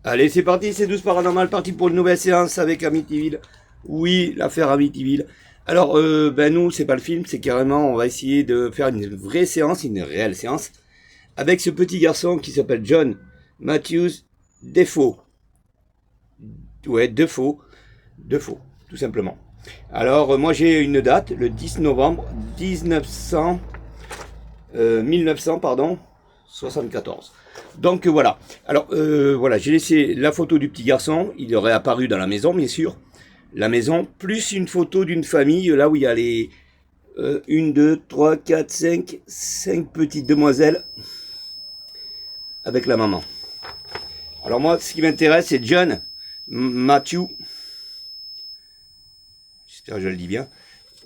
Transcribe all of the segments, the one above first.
Allez, c'est parti, c'est 12 paranormal, parti pour une nouvelle séance avec Amityville. Oui, l'affaire Amityville. Alors, ben nous, c'est pas le film, c'est carrément, on va essayer de faire une vraie séance, une réelle séance, avec ce petit garçon qui s'appelle John Matthews Defoe. Ouais, Defoe, tout simplement. Alors, moi j'ai une date, le 10 novembre 1900, pardon, 74. Donc voilà. Alors voilà, j'ai laissé la photo du petit garçon. Il aurait apparu dans la maison, bien sûr. La maison, plus une photo d'une famille, là où il y a les 1, 2, 3, 4, 5 petites demoiselles avec la maman. Alors moi, ce qui m'intéresse, c'est John Matthew. J'espère que je le dis bien.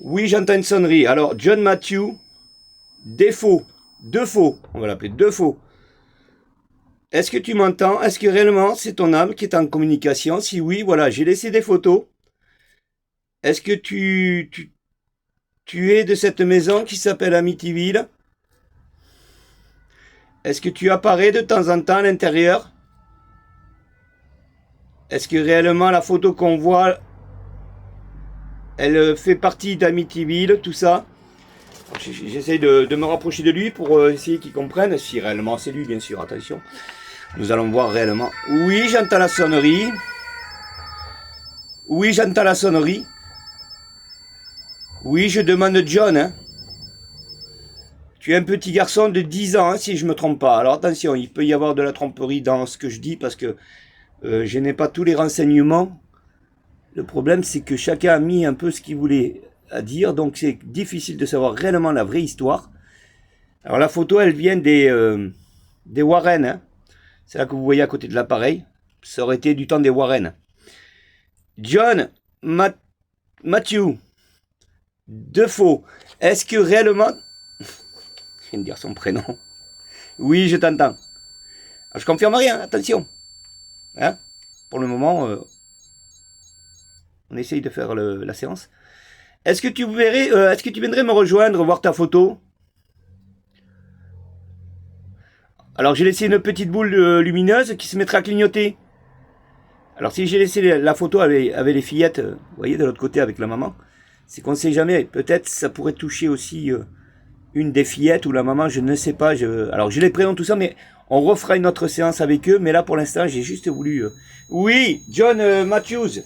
Oui, j'entends une sonnerie. Alors, John Matthew Defoe, on va l'appeler Defoe. Est-ce que tu m'entends? Est-ce que réellement c'est ton âme qui est en communication? Si oui, voilà, j'ai laissé des photos. Est-ce que tu es de cette maison qui s'appelle Amityville? Est-ce que tu apparais de temps en temps à l'intérieur? Est-ce que réellement la photo qu'on voit, elle fait partie d'Amityville, tout ça? J'essaie de me rapprocher de lui pour essayer qu'il comprenne, si réellement c'est lui, bien sûr, attention. Nous allons voir réellement. Oui, j'entends la sonnerie. Oui, j'entends la sonnerie. Oui, je demande John. Hein. Tu es un petit garçon de 10 ans, hein, si je ne me trompe pas. Alors attention, il peut y avoir de la tromperie dans ce que je dis parce que je n'ai pas tous les renseignements. Le problème, c'est que chacun a mis un peu ce qu'il voulait à dire, donc c'est difficile de savoir réellement la vraie histoire. Alors la photo, elle vient des Warren. Hein. C'est là que vous voyez à côté de l'appareil. Ça aurait été du temps des Warren. John Matthew Defoe. Est-ce que réellement... Je viens de dire son prénom. Oui, je t'entends. Je confirme rien, attention. Hein, pour le moment, on essaye de faire la séance. Est-ce que tu verrais, est-ce que tu viendrais me rejoindre, voir ta photo? Alors j'ai laissé une petite boule lumineuse qui se mettra à clignoter. Alors si j'ai laissé la photo avec les fillettes, vous voyez, de l'autre côté avec la maman, c'est qu'on ne sait jamais. Peut-être ça pourrait toucher aussi une des fillettes ou la maman, je ne sais pas. Alors j'ai les prénoms, tout ça, mais on refera une autre séance avec eux. Mais là pour l'instant, j'ai juste voulu... Oui, John Matthews.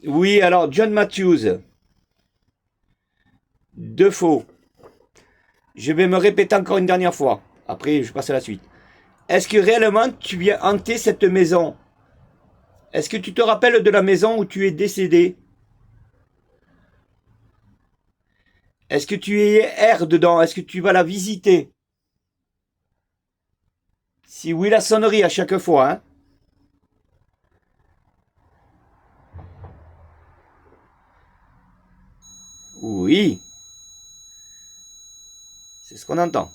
Oui, alors John Matthews. Defoe. Je vais me répéter encore une dernière fois. Après, je passe à la suite. Est-ce que réellement tu viens hanter cette maison? Est-ce que tu te rappelles de la maison où tu es décédé? Est-ce que tu es erres dedans? Est-ce que tu vas la visiter? Si oui, la sonnerie à chaque fois. Hein. Oui. C'est ce qu'on entend.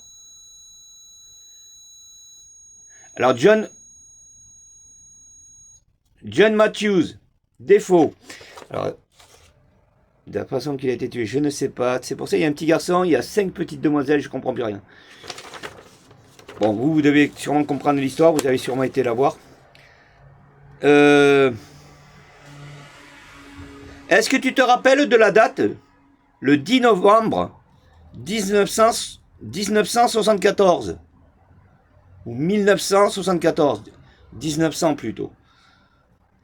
Alors John Matthews, défaut. Alors, de la façon qu'il a été tué, je ne sais pas. C'est pour ça qu'il y a un petit garçon, il y a 5 petites demoiselles, je comprends plus rien. Bon, vous devez sûrement comprendre l'histoire, vous avez sûrement été la voir. Est-ce que tu te rappelles de la date? Le 10 novembre 1974. Ou 1974. 1900 plutôt.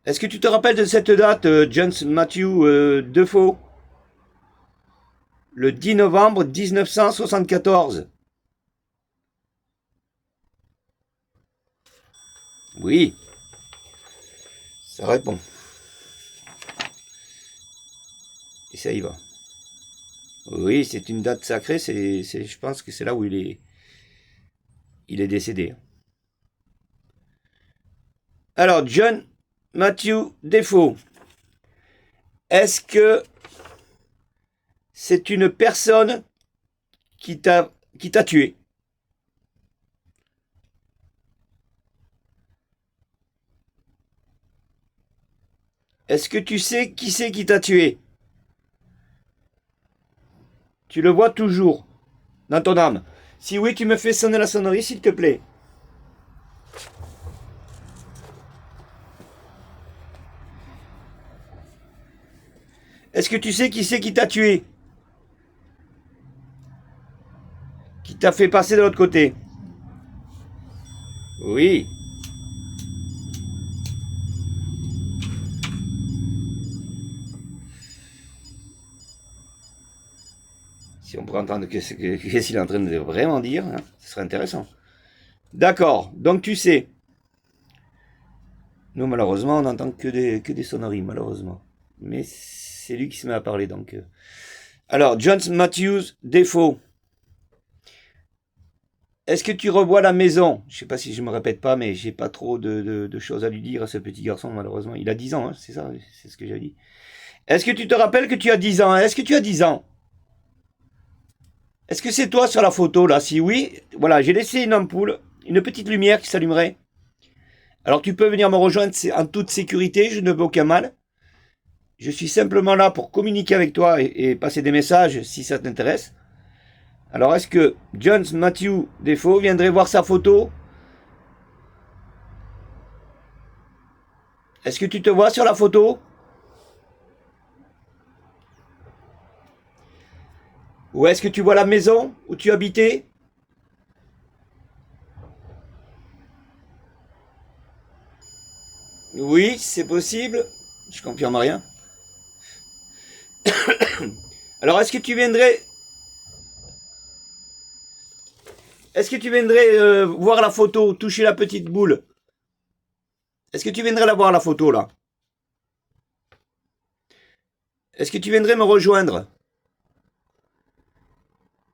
Est-ce que tu te rappelles de cette date, John Matthew Defoe? Le 10 novembre 1974. Oui, ça répond. Et ça y va. Oui, c'est une date sacrée, je pense que c'est là où il est décédé. Alors, John Matthew Defoe, est-ce que c'est une personne qui t'a tué? Est-ce que tu sais qui c'est qui t'a tué? Tu le vois toujours. dans ton âme? Si oui, tu me fais sonner la sonnerie, s'il te plaît. Est-ce que tu sais qui c'est qui t'a tué? Qui t'a fait passer de l'autre côté? Oui. Si on pourrait entendre qu'est-ce qu'il est en train de vraiment dire, hein, ce serait intéressant. D'accord, donc tu sais. Nous, malheureusement, on n'entend que des sonneries, malheureusement. Mais c'est lui qui se met à parler, donc. Alors, John Matthews, défaut. Est-ce que tu revois la maison? Je ne sais pas si je me répète pas, mais j'ai pas trop de choses à lui dire à ce petit garçon, malheureusement. Il a 10 ans, hein, c'est ça, c'est ce que j'ai dit. Est-ce que tu te rappelles que tu as 10 ans? Est-ce que tu as 10 ans? Est-ce que c'est toi sur la photo, là? Si oui, voilà, j'ai laissé une ampoule, une petite lumière qui s'allumerait. Alors tu peux venir me rejoindre en toute sécurité, je ne veux aucun mal. Je suis simplement là pour communiquer avec toi et passer des messages si ça t'intéresse. Alors est-ce que John Matthew Defoe viendrait voir sa photo? Est-ce que tu te vois sur la photo? Ou est-ce que tu vois la maison où tu habitais? Oui, c'est possible. Je confirme rien. Alors est-ce que tu viendrais... Est-ce que tu viendrais voir la photo, toucher la petite boule? Est-ce que tu viendrais la voir, la photo, là? Est-ce que tu viendrais me rejoindre?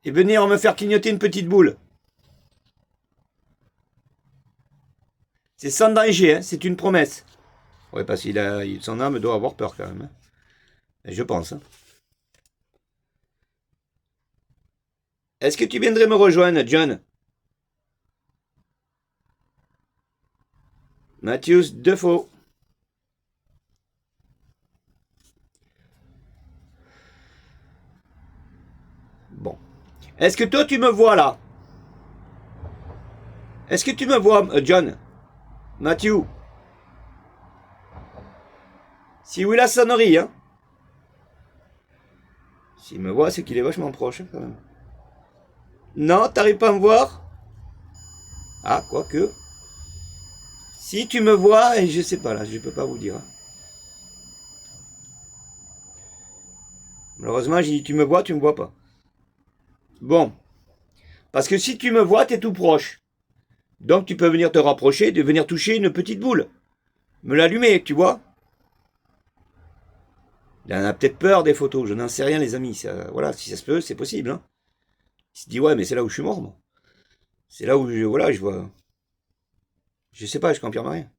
Et venir me faire clignoter une petite boule? C'est sans danger, hein, c'est une promesse. Ouais, parce qu'il son âme doit avoir peur, quand même. Hein. Je pense. Hein. Est-ce que tu viendrais me rejoindre, John? Matthews Defoe. Bon. Est-ce que toi, tu me vois, là? Est-ce que tu me vois, John? Matthew? Si oui, la sonnerie, hein? S'il me voit, c'est qu'il est vachement proche, hein, quand même. Non, t'arrives pas à me voir? Ah, quoique. Si tu me vois, et je sais pas, là, je peux pas vous dire. Hein. Malheureusement, j'ai dit tu me vois, tu me vois pas. Bon. Parce que si tu me vois, t'es tout proche. Donc tu peux venir te rapprocher, de venir toucher une petite boule. Me l'allumer, tu vois? Il en a peut-être peur des photos, je n'en sais rien les amis. Ça, voilà, si ça se peut, c'est possible. Hein. Il se dit ouais mais c'est là où je suis mort moi. C'est là où voilà, je vois. Je sais pas, je confirme rien.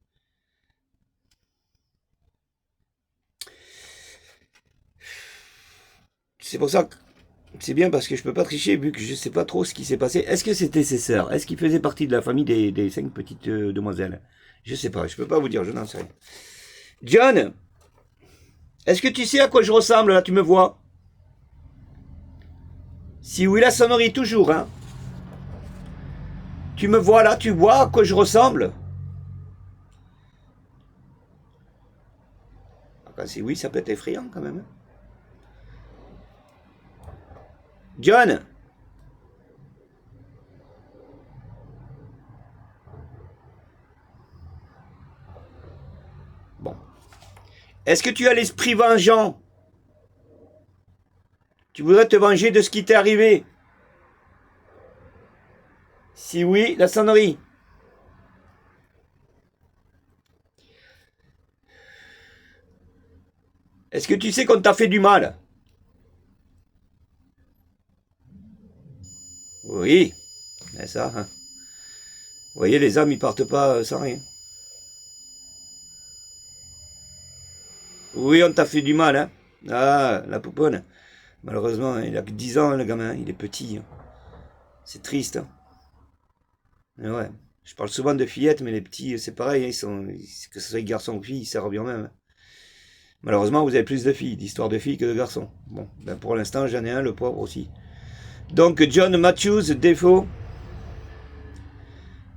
C'est pour ça que c'est bien parce que je peux pas tricher vu que je sais pas trop ce qui s'est passé. Est-ce que c'était ses sœurs? Est-ce qu'il faisait partie de la famille des 5 petites demoiselles? Je sais pas, je peux pas vous dire, je n'en sais rien. John, est-ce que tu sais à quoi je ressemble là, tu me vois? Si oui, la sonnerie toujours, hein. Tu me vois là, tu vois à quoi je ressemble? Enfin, si oui, ça peut être effrayant quand même. Hein. John, bon. Est-ce que tu as l'esprit vengeant? Tu voudrais te venger de ce qui t'est arrivé? Si oui, la sonnerie. Est-ce que tu sais qu'on t'a fait du mal? Oui, c'est ça. Hein. Vous voyez, les âmes, ils partent pas sans rien. Oui, on t'a fait du mal, hein. Ah, la pouponne. Malheureusement, il a que 10 ans, le gamin, il est petit. Hein. C'est triste. Hein. Ouais. Je parle souvent de fillettes, mais les petits, c'est pareil, hein, que ce soit garçon ou fille, ça revient même. Malheureusement, vous avez plus de filles, d'histoires de filles que de garçons. Bon, ben pour l'instant, j'en ai un, le pauvre aussi. Donc, John Matthews, défaut.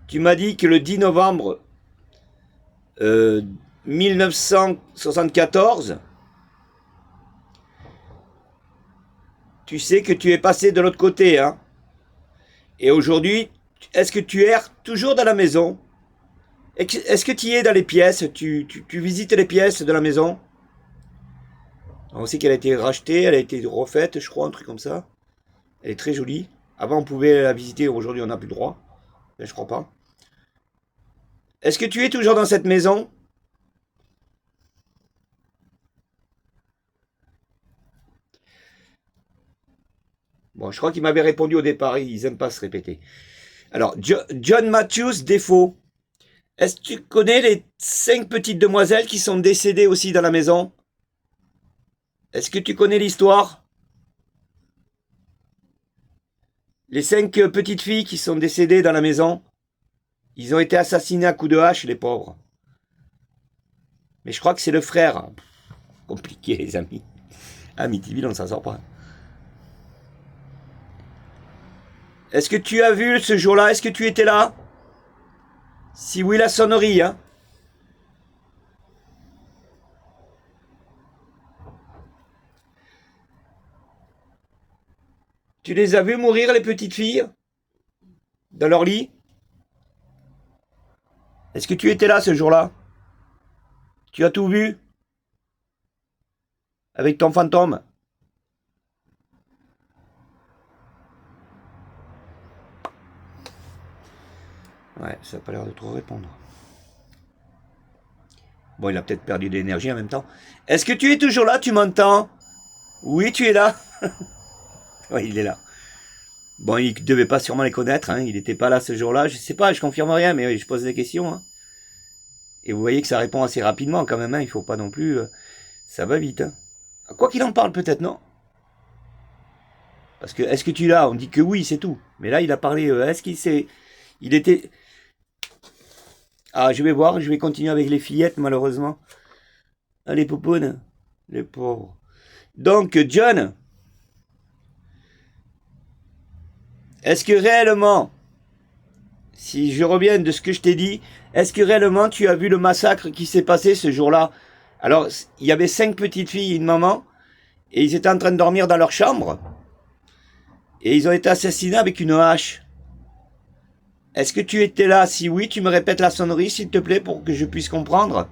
Tu m'as dit que le 10 novembre 1974, tu sais que tu es passé de l'autre côté, hein. Et aujourd'hui, est-ce que tu erres toujours dans la maison? Est-ce que tu y es dans les pièces? Tu visites les pièces de la maison? On sait qu'elle a été rachetée, elle a été refaite, je crois, un truc comme ça. Elle est très jolie. Avant, on pouvait la visiter, aujourd'hui, on n'a plus le droit. Mais je crois pas. Est-ce que tu es toujours dans cette maison? Bon, je crois qu'il m'avait répondu au départ, ils n'aiment pas se répéter. Alors, John Matthews, défaut. Est-ce que tu connais les 5 petites demoiselles qui sont décédées aussi dans la maison? Est-ce que tu connais l'histoire? Les 5 petites filles qui sont décédées dans la maison, ils ont été assassinés à coups de hache, les pauvres. Mais je crois que c'est le frère. Compliqué, les amis. Amityville, on ne s'en sort pas. Est-ce que tu as vu ce jour-là? Est-ce que tu étais là? Si oui, la sonnerie, hein. Tu les as vues mourir, les petites filles? Dans leur lit? Est-ce que tu étais là ce jour-là? Tu as tout vu? Avec ton fantôme? Ouais, ça n'a pas l'air de trop répondre. Bon, il a peut-être perdu de l'énergie en même temps. Est-ce que tu es toujours là? Tu m'entends? Oui, tu es là. Oui, il est là. Bon, il ne devait pas sûrement les connaître, hein. Il n'était pas là ce jour-là. Je sais pas, je confirme rien, mais je pose des questions, hein. Et vous voyez que ça répond assez rapidement quand même, hein. Il faut pas non plus... ça va vite, hein. Quoi qu'il en parle peut-être, non? Parce que, est-ce que tu es là? On dit que oui, c'est tout. Mais là, il a parlé... est-ce qu'il s'est... Il était... Ah, je vais voir, je vais continuer avec les fillettes, malheureusement. Ah, les poupounes. Les pauvres. Donc, John... Est-ce que réellement, si je reviens de ce que je t'ai dit, est-ce que réellement tu as vu le massacre qui s'est passé ce jour-là? Alors, il y avait 5 petites filles et une maman, et ils étaient en train de dormir dans leur chambre, et ils ont été assassinés avec une hache. Est-ce que tu étais là? Si oui, tu me répètes la sonnerie, s'il te plaît, pour que je puisse comprendre.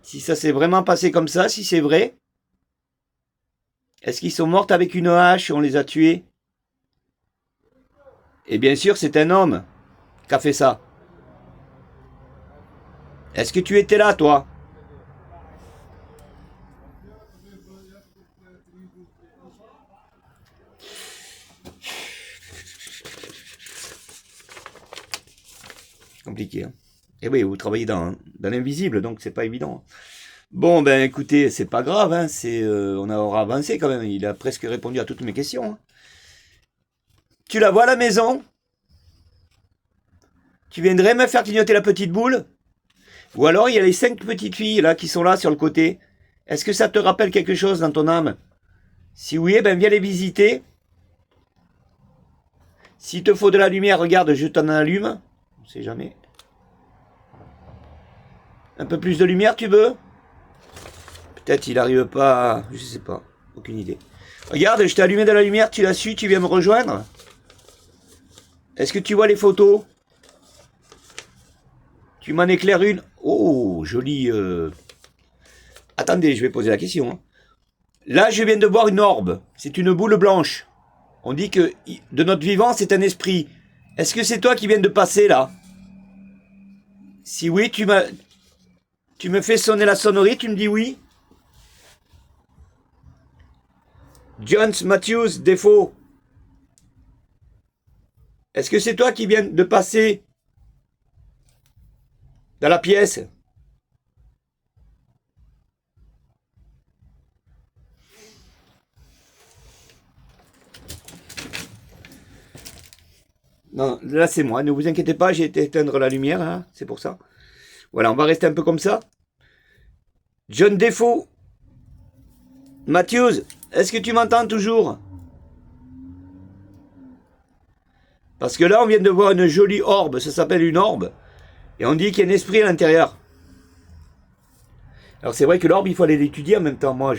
Si ça s'est vraiment passé comme ça, si c'est vrai. Est-ce qu'ils sont morts avec une hache et on les a tués? Et bien sûr, c'est un homme qui a fait ça. Est-ce que tu étais là, toi? Compliqué, hein. Et oui, vous travaillez dans l'invisible, donc c'est pas évident. Bon, ben écoutez, c'est pas grave, hein, on aura avancé quand même. Il a presque répondu à toutes mes questions, hein. Tu la vois à la maison? Tu viendrais me faire clignoter la petite boule? Ou alors il y a les 5 petites filles là qui sont là sur le côté. Est-ce que ça te rappelle quelque chose dans ton âme? Si oui, ben viens les visiter. S'il te faut de la lumière, regarde, je t'en allume. On sait jamais. Un peu plus de lumière, tu veux? Peut-être il n'arrive pas... Je sais pas. Aucune idée. Regarde, je t'ai allumé de la lumière, tu l'as su, tu viens me rejoindre? Est-ce que tu vois les photos? Tu m'en éclaires une? Oh, jolie... Attendez, je vais poser la question, hein. Là, je viens de voir une orbe. C'est une boule blanche. On dit que de notre vivant, c'est un esprit. Est-ce que c'est toi qui viens de passer, là? Si oui, tu me fais sonner la sonnerie, tu me dis oui? John Matthews, défaut. Est-ce que c'est toi qui viens de passer dans la pièce? Non, là c'est moi, ne vous inquiétez pas, j'ai été éteindre la lumière, hein, c'est pour ça. Voilà, on va rester un peu comme ça. John Defoe. Matthews, est-ce que tu m'entends toujours? Parce que là, on vient de voir une jolie orbe, ça s'appelle une orbe. Et on dit qu'il y a un esprit à l'intérieur. Alors c'est vrai que l'orbe, il faut aller l'étudier en même temps. Moi,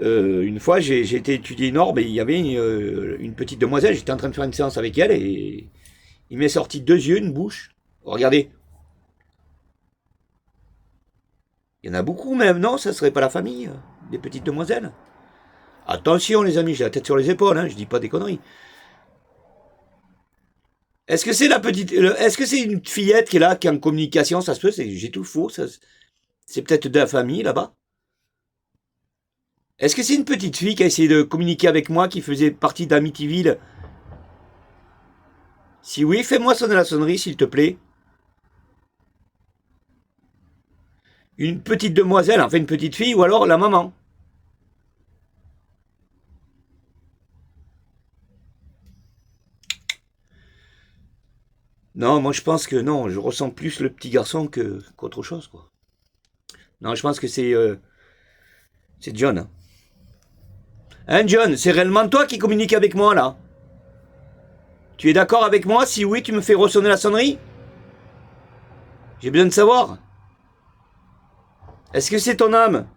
une fois, j'ai été étudier une orbe et il y avait une petite demoiselle. J'étais en train de faire une séance avec elle et il m'est sorti 2 yeux, une bouche. Regardez. Il y en a beaucoup même, non? Ça serait pas la famille des petites demoiselles? Attention les amis, j'ai la tête sur les épaules, hein, je dis pas des conneries. Est-ce que c'est la petite, est-ce que c'est une fillette qui est là, qui est en communication? Ça se peut, j'ai tout faux. C'est peut-être de la famille là-bas. Est-ce que c'est une petite fille qui a essayé de communiquer avec moi, qui faisait partie d'Amityville? Si oui, fais-moi sonner la sonnerie, s'il te plaît. Une petite demoiselle, enfin une petite fille, ou alors la maman. Non, moi je pense que non, je ressens plus le petit garçon qu'autre chose, quoi. Non, je pense que c'est John. Hein, John, c'est réellement toi qui communiques avec moi, là? Tu es d'accord avec moi? Si oui, tu me fais ressonner la sonnerie? J'ai besoin de savoir. Est-ce que c'est ton âme?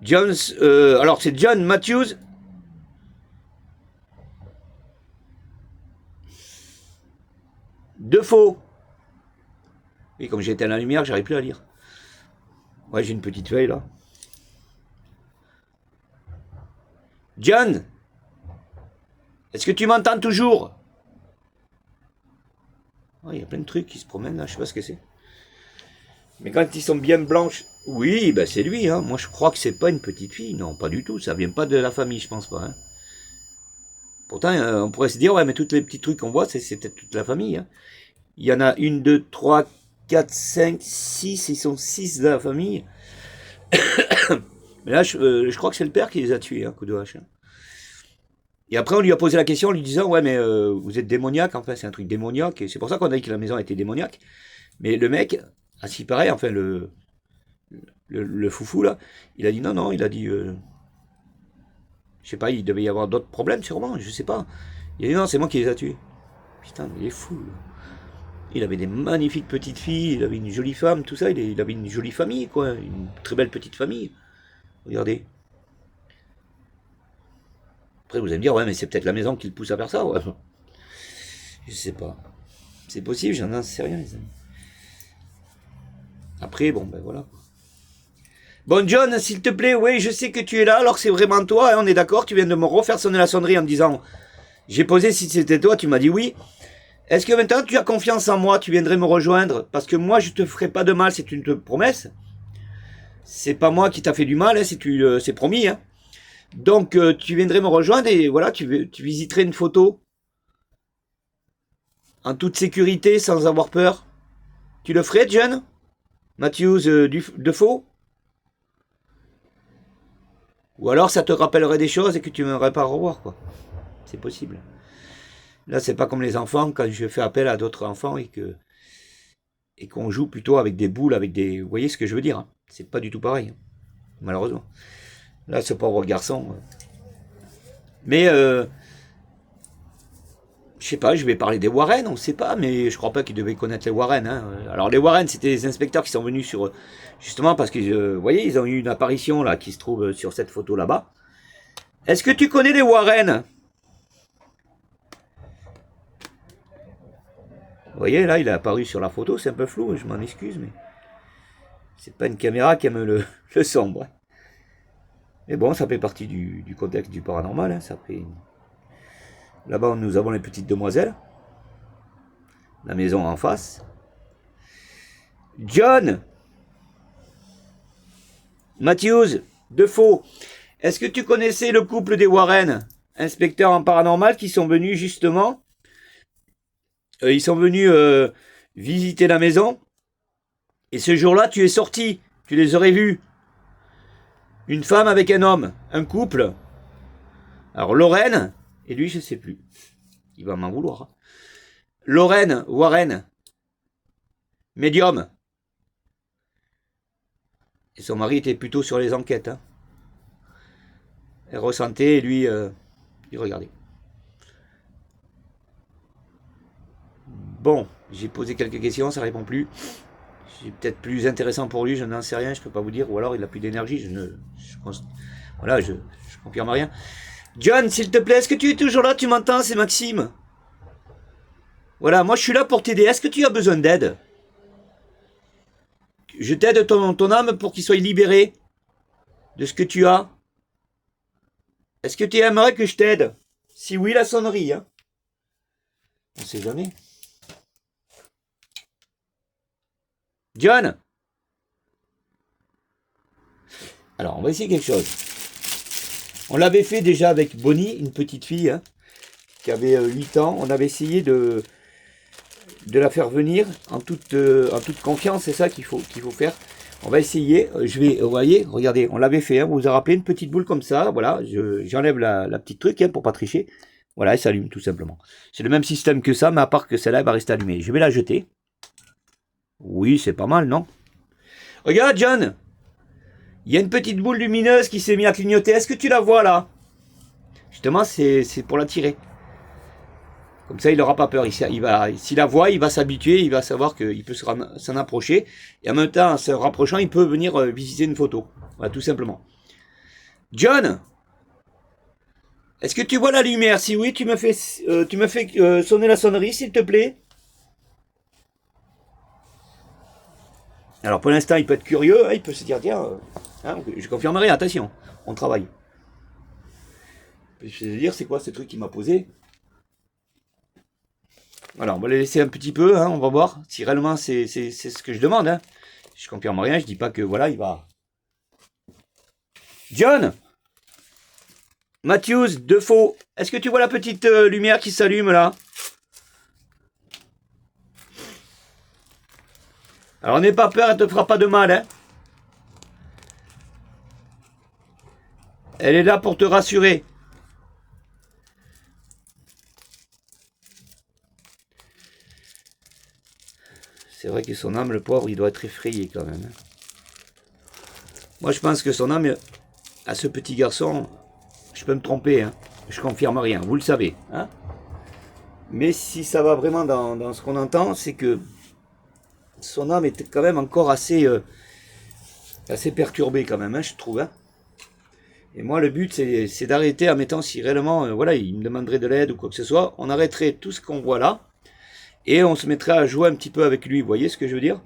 John, alors c'est John Matthews. Defoe. Oui, comme j'étais à la lumière, j'arrive plus à lire. Ouais, j'ai une petite feuille là. John, est-ce que tu m'entends toujours? Il y a plein de trucs qui se promènent là, je sais pas ce que c'est. Mais quand ils sont bien blanches, oui, ben c'est lui. Hein. Moi, je crois que c'est pas une petite fille. Non, pas du tout. Ça vient pas de la famille, je pense pas. Hein. Pourtant, on pourrait se dire, ouais, mais tous les petits trucs qu'on voit, c'est peut-être toute la famille. Hein. Il y en a 1, 2, 3, 4, 5, 6. Ils sont 6 de la famille. Mais là, je crois que c'est le père qui les a tués, hein, coup de hache. Hein. Et après, on lui a posé la question en lui disant, ouais, mais vous êtes démoniaque. Enfin, c'est un truc démoniaque. Et c'est pour ça qu'on a dit que la maison était démoniaque. Mais le mec, à ce qui paraît, enfin, le foufou là, il a dit non, il a dit, je sais pas, il devait y avoir d'autres problèmes sûrement, je sais pas. Il a dit non, c'est moi qui les a tués. Putain, il est fou. Là. Il avait des magnifiques petites filles, il avait une jolie femme, tout ça, il avait une jolie famille, quoi, une très belle petite famille. Regardez. Après, vous allez me dire, ouais, mais c'est peut-être la maison qui le pousse à faire ça, ouais. Je sais pas. C'est possible, j'en sais rien, les amis. Après, bon, ben voilà. Bon, John, s'il te plaît, oui, je sais que tu es là, alors c'est vraiment toi, hein, on est d'accord, tu viens de me refaire sonner la sonnerie en me disant, j'ai posé si c'était toi, tu m'as dit oui. Est-ce que maintenant tu as confiance en moi, tu viendrais me rejoindre? Parce que moi, je te ferai pas de mal, c'est une promesse. C'est pas moi qui t'a fait du mal, hein, c'est promis. Hein. Donc, tu viendrais me rejoindre et voilà, tu visiterais une photo en toute sécurité, sans avoir peur. Tu le ferais, John? Matthews Defoe? Ou alors ça te rappellerait des choses et que tu n'aimerais pas revoir, quoi. C'est possible. Là, c'est pas comme les enfants, quand je fais appel à d'autres enfants et qu'on joue plutôt avec des boules, avec des... Vous voyez ce que je veux dire? Hein. C'est pas du tout pareil, hein, malheureusement. Là, ce pauvre garçon... Mais, je sais pas, je vais parler des Warren, on sait pas, mais je crois pas qu'ils devaient connaître les Warren. Hein. Alors les Warren, c'était des inspecteurs qui sont venus sur... Justement parce que, vous voyez, ils ont eu une apparition là qui se trouve sur cette photo là-bas. Est-ce que tu connais les Warren? Vous voyez, là, il est apparu sur la photo, c'est un peu flou, je m'en excuse, mais... C'est pas une caméra qui aime le sombre. Mais bon, ça fait partie du contexte du paranormal, hein, ça fait... Là-bas, nous avons les petites demoiselles. La maison en face. John Matthews Defoe, est-ce que tu connaissais le couple des Warren, inspecteurs en paranormal, qui sont venus justement... ils sont venus visiter la maison. Et ce jour-là, tu es sorti. Tu les aurais vus. Une femme avec un homme. Un couple. Alors, Lorraine. Et lui, je sais plus. Il va m'en vouloir. Lorraine Warren. Médium. Et son mari était plutôt sur les enquêtes. Hein. Elle ressentait et lui, il regardait. Bon, j'ai posé quelques questions, ça répond plus. C'est peut-être plus intéressant pour lui, je n'en sais rien, je peux pas vous dire. Ou alors il a plus d'énergie, voilà, je confirme rien. John, s'il te plaît, est-ce que tu es toujours là? Tu m'entends? C'est Maxime. Voilà, moi je suis là pour t'aider. Est-ce que tu as besoin d'aide? Je t'aide ton âme pour qu'il soit libéré de ce que tu as. Est-ce que tu aimerais que je t'aide? Si oui, la sonnerie. Hein. On sait jamais. John? Alors, on va essayer quelque chose. On l'avait fait déjà avec Bonnie, une petite fille hein, qui avait 8 ans. On avait essayé de la faire venir en toute confiance. C'est ça qu'il faut faire. On va essayer. Vous voyez, regardez, on l'avait fait. Hein, vous vous rappelez, une petite boule comme ça. Voilà, j'enlève la petite truc hein, pour pas tricher. Voilà, elle s'allume tout simplement. C'est le même système que ça, mais à part que celle-là, elle va rester allumée. Je vais la jeter. Oui, c'est pas mal, non? Regarde, John! Il y a une petite boule lumineuse qui s'est mise à clignoter. Est-ce que tu la vois, là? Justement, c'est pour la tirer. Comme ça, il n'aura pas peur. S'il la voit, il va s'habituer, il va savoir qu'il peut s'en approcher. Et en même temps, en se rapprochant, il peut venir visiter une photo. Voilà, tout simplement. John! Est-ce que tu vois la lumière? Si oui, tu me fais sonner la sonnerie, s'il te plaît. Alors pour l'instant, il peut être curieux, hein, il peut se dire, tiens, hein, je confirme rien, attention, on travaille. Je vais te dire, c'est quoi ce truc qu'il m'a posé? Voilà, on va le laisser un petit peu, hein, on va voir si réellement c'est ce que je demande. Hein. Je confirme rien, je dis pas que voilà, il va... John! Matthews, Defoe, est-ce que tu vois la petite lumière qui s'allume là? Alors n'aie pas peur, elle te fera pas de mal. Hein. Elle est là pour te rassurer. C'est vrai que son âme, le pauvre, il doit être effrayé quand même. Moi je pense que son âme, à ce petit garçon, je peux me tromper, hein. Je confirme rien, vous le savez. Hein. Mais si ça va vraiment dans ce qu'on entend, c'est que son âme est quand même encore assez perturbée quand même, hein, je trouve. Hein. Et moi, le but, c'est d'arrêter en mettant si réellement, voilà, il me demanderait de l'aide ou quoi que ce soit, on arrêterait tout ce qu'on voit là, et on se mettrait à jouer un petit peu avec lui, vous voyez ce que je veux dire?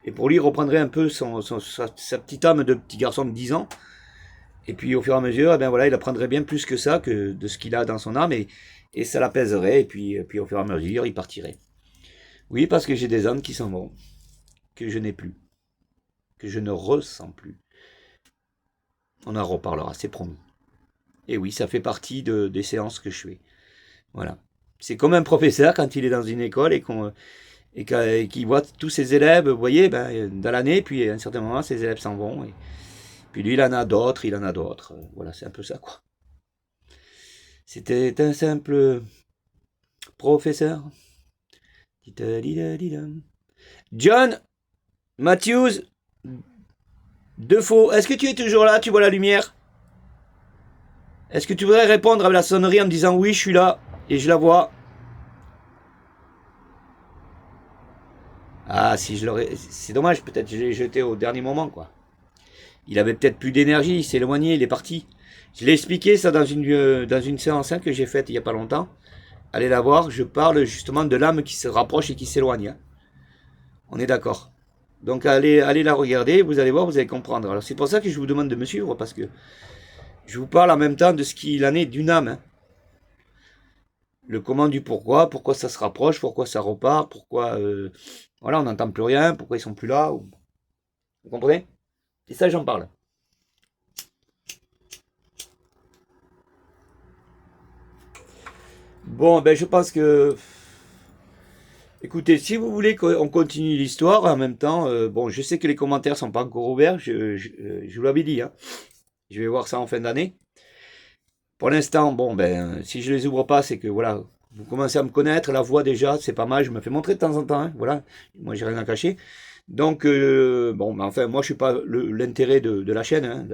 Et pour lui, il reprendrait un peu sa petite âme de petit garçon de 10 ans, et puis au fur et à mesure, eh bien, voilà, il apprendrait bien plus que ça, que de ce qu'il a dans son âme, et ça l'apaiserait, et puis au fur et à mesure, il partirait. Oui, parce que j'ai des âmes qui s'en vont, que je n'ai plus, que je ne ressens plus. On en reparlera, c'est promis. Et oui, ça fait partie des séances que je fais. Voilà. C'est comme un professeur quand il est dans une école et qu'il voit tous ses élèves, vous voyez, dans l'année, puis à un certain moment, ses élèves s'en vont. Et puis lui, il en a d'autres, il en a d'autres. Voilà, c'est un peu ça, quoi. C'était un simple professeur. John Matthews Defoe, est-ce que tu es toujours là? Tu vois la lumière? Est-ce que tu voudrais répondre à la sonnerie en me disant oui, je suis là et je la vois? Ah, si je l'aurais... C'est dommage, peut-être je l'ai jeté au dernier moment, quoi. Il avait peut-être plus d'énergie, il s'est éloigné, il est parti. Je l'ai expliqué ça dans une séance que j'ai faite il n'y a pas longtemps. Allez la voir, je parle justement de l'âme qui se rapproche et qui s'éloigne. Hein. On est d'accord. Donc allez la regarder, vous allez voir, vous allez comprendre. Alors c'est pour ça que je vous demande de me suivre, parce que je vous parle en même temps de ce qu'il en est d'une âme. Hein. Le comment du pourquoi ça se rapproche, pourquoi ça repart, pourquoi voilà, on n'entend plus rien, pourquoi ils sont plus là. Vous comprenez? Et ça, j'en parle. Bon, ben je pense que... Écoutez, si vous voulez qu'on continue l'histoire, en même temps, bon, je sais que les commentaires sont pas encore ouverts, je vous l'avais dit, hein. Je vais voir ça en fin d'année. Pour l'instant, bon, ben, si je les ouvre pas, c'est que, voilà, vous commencez à me connaître, la voix déjà, c'est pas mal, je me fais montrer de temps en temps, hein, voilà, moi j'ai rien à cacher. Donc, bon, ben, enfin, moi je suis pas l'intérêt de la chaîne, hein,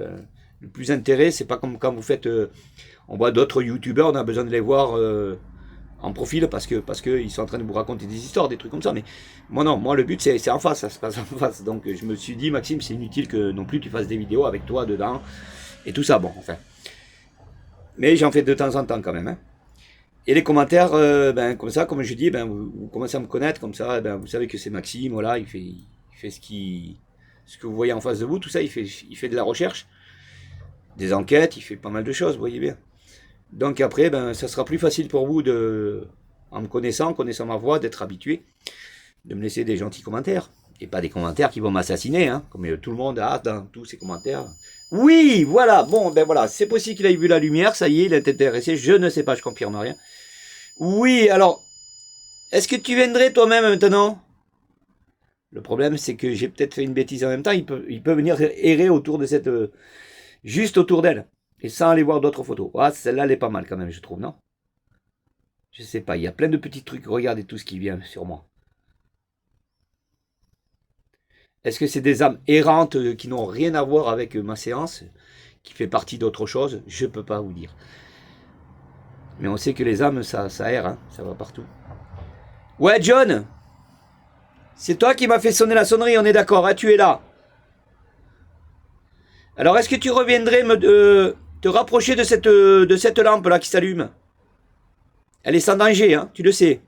le plus intérêt, c'est pas comme quand vous faites, on voit d'autres youtubeurs, on a besoin de les voir en profil parce que ils sont en train de vous raconter des histoires, des trucs comme ça. Mais moi non, moi le but c'est en face, ça se passe en face. Donc je me suis dit, Maxime, c'est inutile que non plus tu fasses des vidéos avec toi dedans et tout ça. Bon, enfin. Mais j'en fais de temps en temps quand même. Hein. Et les commentaires, ben, comme ça, comme je dis, ben, vous commencez à me connaître, comme ça, ben, vous savez que c'est Maxime, voilà, il fait ce que vous voyez en face de vous, tout ça, il fait de la recherche, des enquêtes, il fait pas mal de choses, vous voyez bien. Donc après, ben, ça sera plus facile pour vous en me connaissant ma voix, d'être habitué, de me laisser des gentils commentaires. Et pas des commentaires qui vont m'assassiner, hein, comme tout le monde a dans tous ces commentaires. Oui, voilà, bon, ben voilà, c'est possible qu'il ait vu la lumière, ça y est, il est intéressé, je ne sais pas, je confirme rien. Oui, alors, est-ce que tu viendrais toi-même maintenant? Le problème, c'est que j'ai peut-être fait une bêtise en même temps, il peut venir errer autour de cette... juste autour d'elle, et sans aller voir d'autres photos. Ah, celle-là, elle est pas mal quand même, je trouve, non? Je sais pas, il y a plein de petits trucs, regardez tout ce qui vient sur moi. Est-ce que c'est des âmes errantes qui n'ont rien à voir avec ma séance, qui fait partie d'autre chose? Je peux pas vous dire. Mais on sait que les âmes, ça erre, hein, ça va partout. Ouais, John, c'est toi qui m'as fait sonner la sonnerie, on est d'accord, hein, tu es là. Alors, est-ce que tu reviendrais te rapprocher de cette lampe-là qui s'allume? Elle est sans danger, hein, tu le sais.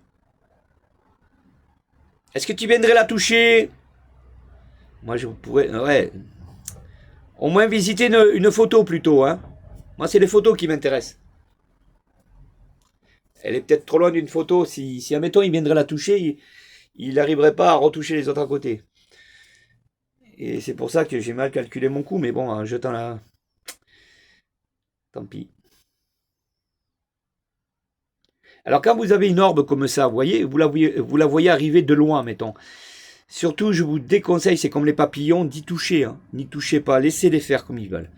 Est-ce que tu viendrais la toucher? Moi, je pourrais... Ouais. Au moins visiter une photo plutôt, hein. Moi, c'est les photos qui m'intéressent. Elle est peut-être trop loin d'une photo. Si admettons, il viendrait la toucher, il n'arriverait pas à retoucher les autres à côté. Et c'est pour ça que j'ai mal calculé mon coup, mais bon, en jetant la... Tant pis. Alors quand vous avez une orbe comme ça, vous voyez, vous la voyez arriver de loin, mettons. Surtout, je vous déconseille, c'est comme les papillons, d'y toucher. Hein. N'y touchez pas, laissez-les faire comme ils veulent.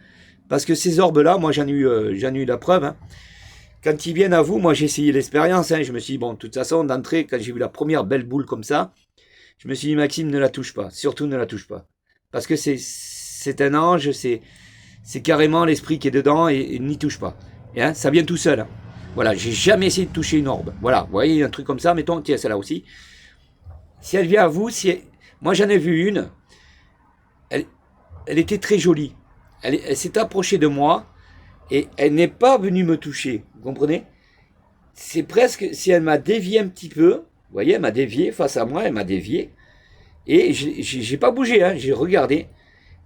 Parce que ces orbes-là, moi j'en ai eu la preuve. Hein. Quand ils viennent à vous, moi j'ai essayé l'expérience. Hein. Je me suis dit, bon, de toute façon, d'entrée, quand j'ai vu la première belle boule comme ça, je me suis dit, Maxime, ne la touche pas. Surtout ne la touche pas. Parce que c'est un ange, c'est carrément l'esprit qui est dedans et n'y touche pas. Et, hein, ça vient tout seul. Hein. Voilà, j'ai jamais essayé de toucher une orbe. Voilà, vous voyez, un truc comme ça, mettons, tiens, celle-là aussi. Si elle vient à vous, moi j'en ai vu une, elle était très jolie. Elle s'est approchée de moi et elle n'est pas venue me toucher, vous comprenez? C'est presque si elle m'a dévié un petit peu, vous voyez, elle m'a dévié face à moi, elle m'a dévié. Et j'ai pas bougé, hein, j'ai regardé.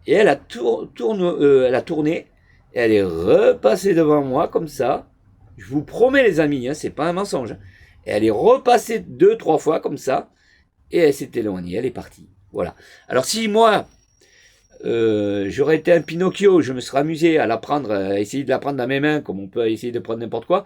Et elle a tourné, et elle est repassée devant moi comme ça. Je vous promets les amis, hein, c'est pas un mensonge. Et elle est repassée 2-3 fois comme ça. Et elle s'est éloignée, elle est partie. Voilà. Alors si moi, j'aurais été un Pinocchio, je me serais amusé à la prendre, à essayer de la prendre dans mes mains, comme on peut essayer de prendre n'importe quoi,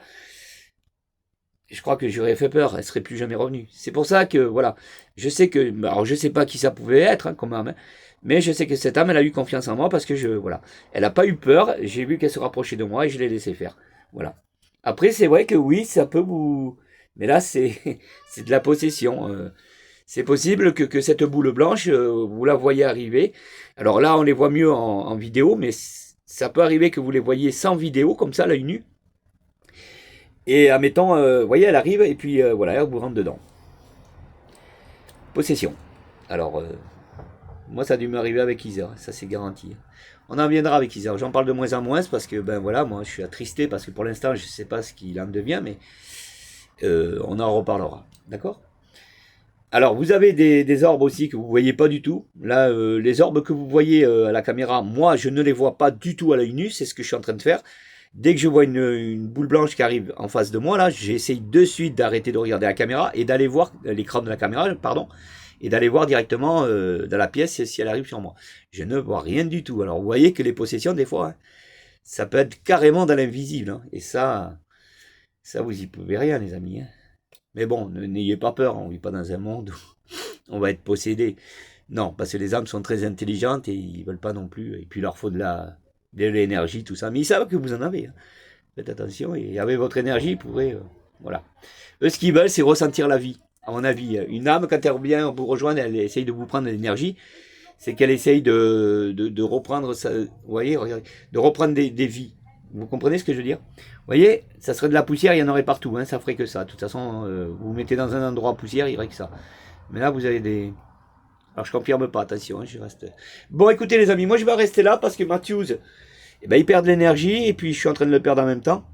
je crois que j'aurais fait peur, elle serait plus jamais revenue. C'est pour ça que, voilà, je sais que, alors je sais pas qui ça pouvait être, hein, comme âme, hein, mais je sais que cette âme, elle a eu confiance en moi parce que voilà, elle a pas eu peur, j'ai vu qu'elle se rapprochait de moi et je l'ai laissé faire. Voilà. Après, c'est vrai que oui, ça peut vous, mais là, c'est de la possession. C'est possible que cette boule blanche, vous la voyez arriver. Alors là, on les voit mieux en vidéo, mais ça peut arriver que vous les voyez sans vidéo, comme ça, l'œil nu. Et admettons, vous voyez, elle arrive, et puis voilà, elle vous rentre dedans. Possession. Alors, moi, ça a dû m'arriver avec Isa, ça c'est garanti. On en viendra avec Isa. J'en parle de moins en moins, parce que, ben voilà, moi, je suis attristé, parce que pour l'instant, je ne sais pas ce qu'il en devient, mais on en reparlera. D'accord ? Alors, vous avez des orbes aussi que vous ne voyez pas du tout. Là, les orbes que vous voyez à la caméra, moi, je ne les vois pas du tout à l'œil nu. C'est ce que je suis en train de faire. Dès que je vois une boule blanche qui arrive en face de moi, là, j'essaye de suite d'arrêter de regarder la caméra et d'aller voir l'écran de la caméra, pardon, et d'aller voir directement dans la pièce si elle arrive sur moi. Je ne vois rien du tout. Alors, vous voyez que les possessions, des fois, hein, ça peut être carrément dans l'invisible. Hein, et ça, vous y pouvez rien, les amis. Hein. Mais bon, n'ayez pas peur, on ne vit pas dans un monde où on va être possédé. Non, parce que les âmes sont très intelligentes et ils ne veulent pas non plus. Et puis il leur faut de l'énergie, tout ça. Mais ils savent que vous en avez. Hein. Faites attention, et avec votre énergie, ils pourraient... voilà. Eux, ce qu'ils veulent, c'est ressentir la vie, à mon avis. Une âme, quand elle revient vous rejoindre, elle essaye de vous prendre de l'énergie. C'est qu'elle essaye de reprendre, vous voyez, regardez, de reprendre des vies. Vous comprenez ce que je veux dire? Vous voyez, ça serait de la poussière, il y en aurait partout, hein, ça ferait que ça. De toute façon, vous vous mettez dans un endroit poussière, il y aurait que ça. Mais là, vous avez des... Alors, je confirme pas, attention, hein, je reste... Bon, écoutez les amis, moi je vais rester là parce que Matthews, eh ben, il perd de l'énergie et puis je suis en train de le perdre en même temps.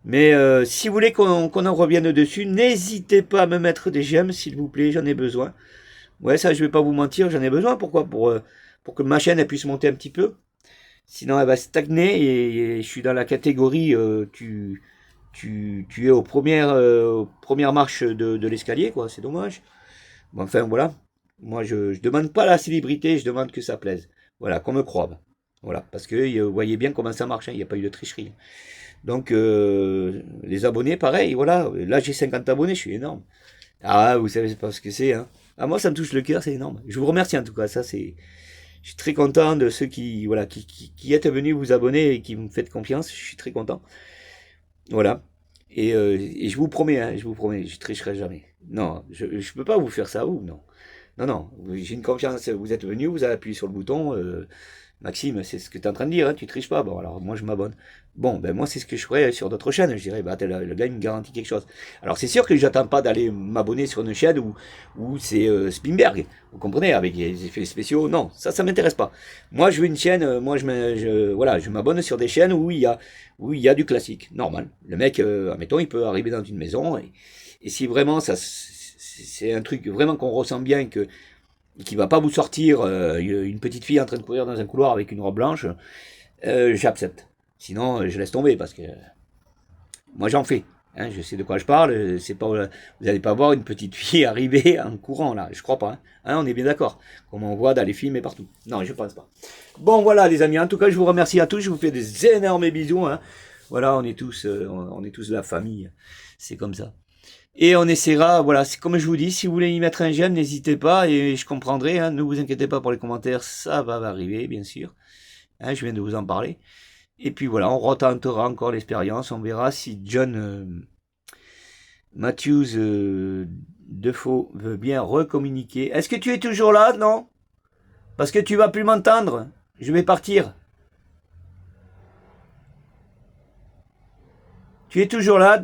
Mais si vous voulez qu'on en revienne dessus, n'hésitez pas à me mettre des j'aime, s'il vous plaît, j'en ai besoin. Ouais, ça, je vais pas vous mentir, j'en ai besoin. Pourquoi? Pour que ma chaîne elle puisse monter un petit peu. Sinon, elle va stagner et je suis dans la catégorie tu es aux premières marches de l'escalier, quoi. C'est dommage. Bon, enfin, voilà. Moi, je demande pas la célébrité, je demande que ça plaise. Voilà, qu'on me croive. Voilà, parce que vous voyez bien comment ça marche, hein, il n'y a pas eu de tricherie. Donc, les abonnés, pareil, voilà. Là, j'ai 50 abonnés, je suis énorme. Ah, vous savez pas ce que c'est, hein. Ah, moi, ça me touche le cœur, c'est énorme. Je vous remercie en tout cas, ça, c'est... Je suis très content de ceux qui, voilà, qui êtes venus vous abonner et qui me faites confiance. Je suis très content. Voilà. Et je vous promets, hein, je vous promets, je tricherai jamais. Non, je ne peux pas vous faire ça, ou non. Non, non, j'ai une confiance, vous êtes venu, vous avez appuyé sur le bouton, Maxime, c'est ce que tu es en train de dire, hein, tu triches pas. Bon, alors moi je m'abonne. Bon, ben moi c'est ce que je ferais sur d'autres chaînes, je dirais, bah le gars il me garantit quelque chose. Alors c'est sûr que j'attends pas d'aller m'abonner sur une chaîne où c'est Spinberg, vous comprenez, avec des effets spéciaux, non, ça m'intéresse pas. Moi je veux une chaîne, moi voilà, je m'abonne sur des chaînes où il y a du classique, normal. Le mec, admettons, il peut arriver dans une maison, et si vraiment c'est un truc vraiment qu'on ressent bien, qui va pas vous sortir une petite fille en train de courir dans un couloir avec une robe blanche, j'accepte. Sinon, je laisse tomber parce que moi j'en fais. Hein, je sais de quoi je parle. C'est pas, vous n'allez pas voir une petite fille arriver en courant là. Je crois pas. Hein. Hein, on est bien d'accord. Comme on voit dans les films et partout. Non, je pense pas. Bon, voilà les amis. En tout cas, je vous remercie à tous. Je vous fais des énormes bisous. Hein. Voilà, on est tous la famille. C'est comme ça. Et on essaiera, voilà, c'est comme je vous dis, si vous voulez y mettre un j'aime, n'hésitez pas, et je comprendrai, hein, ne vous inquiétez pas pour les commentaires, ça va arriver, bien sûr. Hein, je viens de vous en parler. Et puis voilà, on retentera encore l'expérience, on verra si John Matthews Defoe veut bien recommuniquer. Est-ce que tu es toujours là, non? Parce que tu vas plus m'entendre, je vais partir. Tu es toujours là,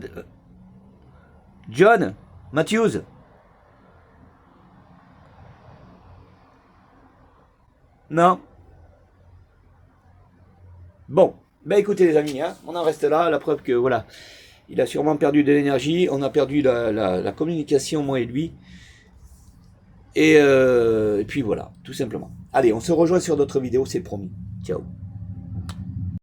John Matthews? Non? Bon, ben écoutez les amis, hein, on en reste là, la preuve que voilà, il a sûrement perdu de l'énergie, on a perdu la communication, moi et lui, et puis voilà, tout simplement. Allez, on se rejoint sur d'autres vidéos, c'est promis. Ciao.